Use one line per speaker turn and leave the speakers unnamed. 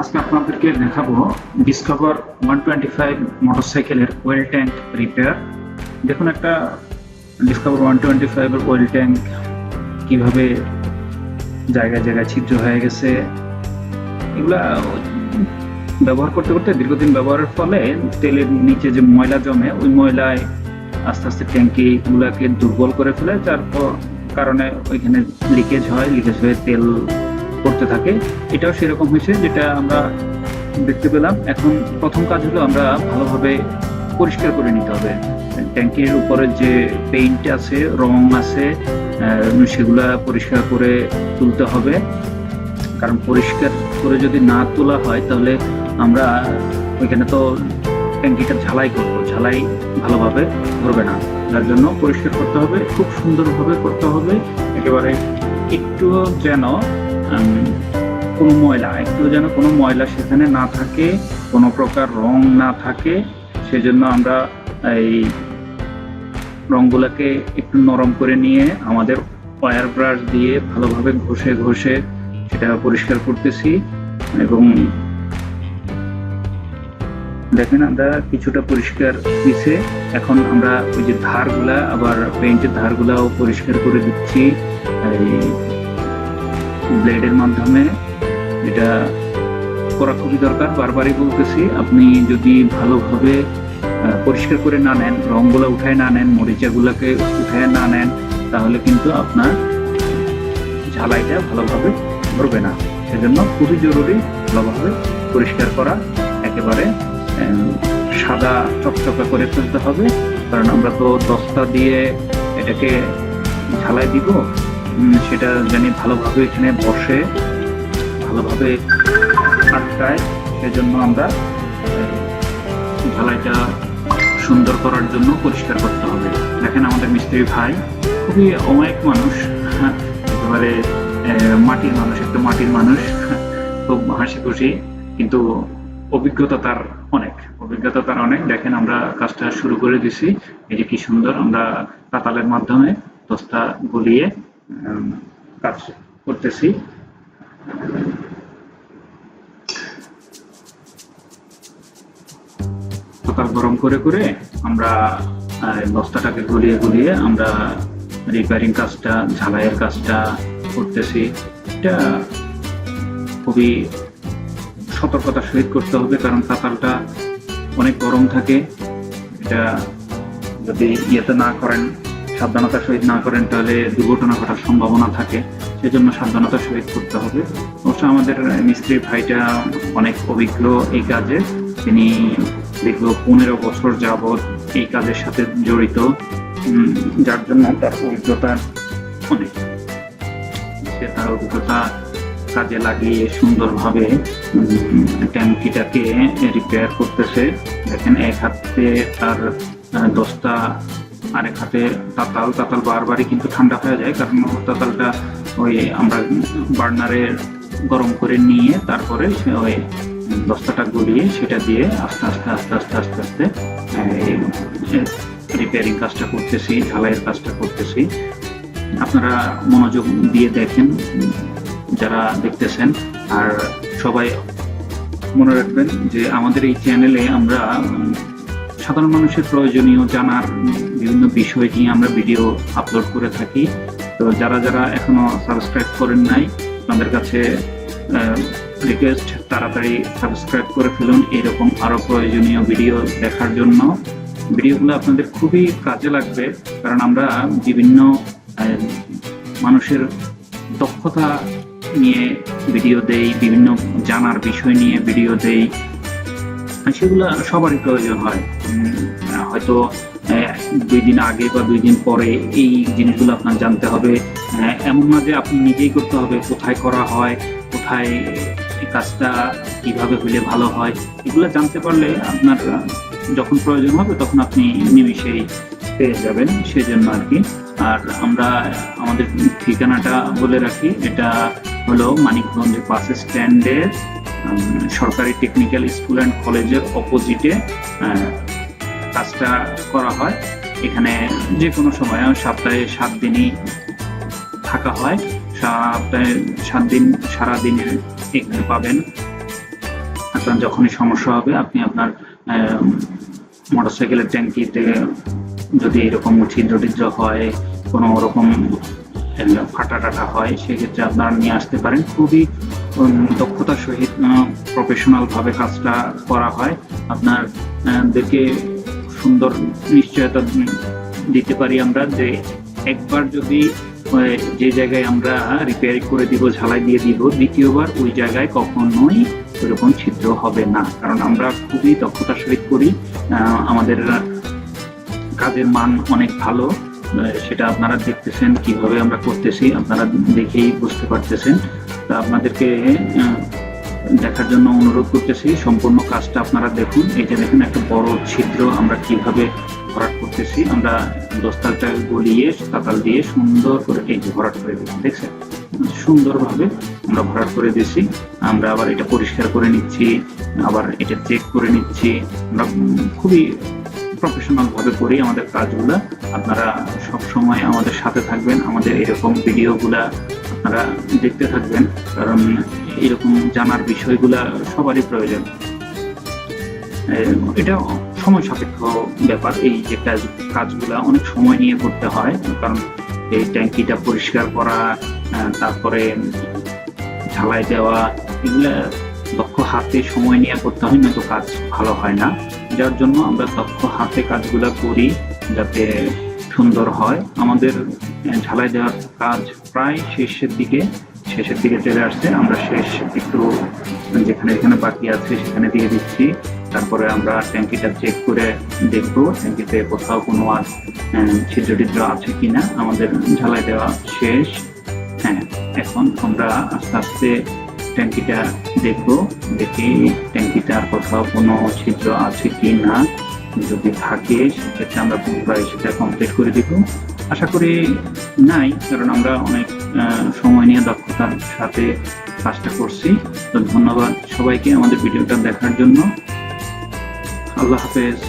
আজকে আপনাদেরকে দেখাবো ডিসকভার 125 মোটরসাইকেলের ওয়েল ট্যাঙ্ক রিপেয়ার। দেখুন, একটা ডিসকভার 125 এর ওয়েল ট্যাঙ্ক কিভাবে জায়গায় জায়গায় ছিদ্র হয়ে গেছে। এগুলা ব্যবহার করতে করতে দীর্ঘদিন ব্যবহারের ফলে তেলের নিচে যে ময়লা জমে, ওই ময়লায় আস্তে আস্তে ট্যাঙ্কি গুলাকে দুর্বল করে ফেলে, যার কারণে ওইখানে লিকেজ হয়ে তেল করতে থাকে। এটাও সেরকম হয়েছে, যেটা আমরা দেখতে পেলাম। এখন প্রথম কাজ হলো আমরা ভালোভাবে পরিষ্কার করে নিতে হবে। ট্যাঙ্কির উপরে যে পেইন্ট আছে, রং আছে, সেগুলা পরিষ্কার করে তুলতে হবে। কারণ পরিষ্কার করে যদি না তোলা হয় তাহলে আমরা ওইখানে তো ট্যাঙ্কিটা ঝালাই করবো, ঝালাই ভালোভাবে ধরবে না। যার জন্য পরিষ্কার করতে হবে, খুব সুন্দরভাবে করতে হবে। একেবারে একটু যেন কোনো ময়লা সেখানে না থাকে, কোনো প্রকার রং না থাকে। সেজন্য আমরা এই রংগুলোকে একটু নরম করে নিয়ে আমাদের ওয়্যার ব্রাশ দিয়ে ভালোভাবে ঘষে সেটা পরিষ্কার করতেছি। এবং দেখেন, আমরা কিছুটা পরিষ্কার দিছে। এখন আমরা ওই যে ধারগুলা, আবার পেইন্টের ধারগুলাও পরিষ্কার করে দিচ্ছি এই ব্লেডের মাধ্যমে। এটা করা খুবই দরকার, বারবারই বলতেছি। আপনি যদি ভালোভাবে পরিষ্কার করে না নেন, রংগুলো উঠায় না নেন, মরিচাগুলোকে উঠায় না নেন, তাহলে কিন্তু আপনার ঝালাইটা ভালোভাবে ধরবে না। সেজন্য খুবই জরুরি ভালোভাবে পরিষ্কার করা, একেবারে সাদা চকচকা করে ফেলতে হবে। কারণ আমরা তো দস্তা দিয়ে এটাকে ঝালাই দিব, সেটা জানি ভালোভাবে এখানে বসে, ভালোভাবে আটকায়। সেজন্য আমরা ঝালাইটা সুন্দর করার জন্য পরিষ্কার করতে হবে। দেখেন, আমাদের মিস্ত্রি ভাই খুবই অমায়িক মানুষ, একেবারে মাটির মানুষ, খুব হাসি খুশি, কিন্তু অভিজ্ঞতা তার অনেক। দেখেন, আমরা কাজটা শুরু করে দিছি। এই যে কি সুন্দর আমরা তাতালের মাধ্যমে দস্তা গলিয়ে কাজ করতেছি। তাতাল গরম করে আমরা বস্তাটাকে গলিয়ে আমরা রিপেয়ারিং কাজটা, ঝালাইয়ের কাজটা করতেছি। এটা খুবই সতর্কতার সহিত করতে হবে, কারণ তাতালটা অনেক গরম থাকে। এটা যদি সাবধানতার সহিত না করেন, তাহলে দুর্ঘটনা ঘটার সম্ভাবনা থাকে। সেজন্য সাবধানতার সহিত করতে হবে। অবশ্য আমাদের মিস্ত্রি ভাইটা অনেক অভিজ্ঞ এই কাজে। তিনি দীর্ঘ 15 বছর যাবৎ এই কাজের সাথে জড়িত, যার জন্য তার অভিজ্ঞতা অনেক। সে তার অভিজ্ঞতা কাজে লাগিয়ে সুন্দরভাবে ট্যাঙ্কিটাকে রিপেয়ার করতেছে। দেখেন, এক হাতে তার দস্তা, আরেক হাতে তাতাল বারবারই কিন্তু ঠান্ডা হয়ে যায়, কারণ তাতালটা ওই আমরা বার্নারে গরম করে নিয়ে তারপরে ওই দস্তাটা গলিয়ে সেটা দিয়ে আস্তে রিপেয়ারিং কাজটা করতেছি, ঝালাইয়ের কাজটা করতেছি। আপনারা মনোযোগ দিয়ে দেখেন যারা দেখতেছেন। আর সবাই মনে রাখবেন যে আমাদের এই চ্যানেলে আমরা সাধারণ মানুষের প্রয়োজনীয় জানার বিভিন্ন বিষয় নিয়ে আমরা ভিডিও আপলোড করে থাকি। তো যারা এখনো সাবস্ক্রাইব করেন নাই, আপনাদের কাছে রিকোয়েস্ট, তাড়াতাড়ি সাবস্ক্রাইব করে ফেলুন এরকম আরো প্রয়োজনীয় ভিডিও দেখার জন্য। ভিডিওগুলো আপনাদের খুবই কাজে লাগবে, কারণ আমরা বিভিন্ন মানুষের দক্ষতা নিয়ে ভিডিও দেই, বিভিন্ন জানার বিষয় নিয়ে ভিডিও দেই। সেগুলো সবারই প্রয়োজন হয়। হয়তো 2 দিন আগে বা 2 দিন পরে এই জিনিসগুলো আপনার জানতে হবে। এমন না যে আপনি নিজেই করতে হবে, কোথায় করা হয়, কোথায় কাজটা কিভাবে হলে ভালো হয়, এগুলো জানতে পারলে আপনার যখন প্রয়োজন হবে তখন আপনি নিমিষেই পেয়ে যাবেন। সেজন্য আর কি। আর আমরা আমাদের ঠিকানাটা বলে রাখি, এটা হলো মানিকগঞ্জ বাস স্ট্যান্ডের সরকারি টেকনিক্যাল স্কুল অ্যান্ড কলেজের অপোজিটে কাজটা করা হয়। এখানে যে কোনো সময় সপ্তাহে 7 দিনই থাকা হয়। সপ্তাহে 7 দিন সারাদিনে এখানে পাবেন। আপনার যখনই সমস্যা হবে আপনি আপনার মোটরসাইকেলের ট্যাঙ্কিতে যদি এরকম ছিদ্র টিদ্র হয়, কোনো রকম ফাটা টাটা হয়, সেক্ষেত্রে আপনারা নিয়ে আসতে পারেন। খুবই দক্ষতার সহিত প্রফেশনাল ভাবে কাজটা করা হয়। আপনাদেরকে সুন্দর নিশ্চয়তা দিতে পারি আমরা যে একবার যদি যে জায়গায় আমরা রিপেয়ার করে দিব, ঝালাই দিয়ে দিব, দ্বিতীয়বার ওই জায়গায় কখনোই ওইরকম ছিদ্র হবে না, কারণ আমরা খুবই দক্ষতার সহিত করি। আমাদের কাজের মান অনেক ভালো, সেটা আপনারা দেখতেছেন কিভাবে আমরা করতেছি, আপনারা দেখেই বুঝতে পারতেছেন। তা আপনাদেরকে দেখার জন্য অনুরোধ করতেছি, সম্পূর্ণ কাজটা আপনারা দেখুন। এই যে দেখুন একটা বড় ছিদ্র আমরা কিভাবে ভরাট করতেছি। আমরা দস্তালটা গলিয়ে তাতাল দিয়ে সুন্দর করে এই যে ভরাট করে দিচ্ছি, দেখছেন সুন্দরভাবে আমরা ভরাট করে দিচ্ছি। আমরা আবার এটা পরিষ্কার করে নিচ্ছি, আবার এটা চেক করে নিচ্ছি। আমরা খুবই প্রফেশনাল ভাবে করি আমাদের কাজগুলা। আপনারা সব সময় আমাদের সাথে থাকবেন, আমাদের এরকম ভিডিওগুলা আপনারা দেখতে থাকবেন, কারণ এরকম জানার বিষয়গুলা সবারই প্রয়োজন। এটা সময় সাপেক্ষ ব্যাপার, এই যে কাজগুলা অনেক সময় নিয়ে করতে হয়, কারণ এই ট্যাঙ্কিটা পরিষ্কার করা, তারপরে ঝালাই দেওয়া, এগুলা দক্ষ হাতে সময় নিয়ে করতে হয়, নয়তো কাজ ভালো হয় না। যার জন্য আমরা দক্ষ হাতে কাজগুলা করি যাতে সুন্দর হয়। আমাদের ঝালাই দেওয়ার কাজ প্রায় শেষের দিকে চলে আসছে। আমরা শেষ একটু যেখানে বাকি আছে সেখানে দিয়ে দিচ্ছি। তারপরে আমরা ট্যাঙ্কিটা চেক করে দেখবো ট্যাঙ্কিতে কোথাও কোনো আর ছিদ্র টিদ্র আছে কিনা। আমাদের ঝালাই দেওয়া শেষ। হ্যাঁ, এখন আমরা আস্তে আস্তে ট্যাঙ্কিটা দেখবো, দেখি ট্যাঙ্কিটার কোথাও কোনো ছিদ্র আছে কি না। যদি থাকে সেক্ষেত্রে আমরা পুনরায় সেটা কমপ্লিট করে দিব। আশা করি নাই, কারণ আমরা অনেক সময় নিয়ে দক্ষতার সাথে কাজটা করছি। তো ধন্যবাদ সবাইকে আমাদের ভিডিওটা দেখার জন্য। আল্লাহ হাফেজ।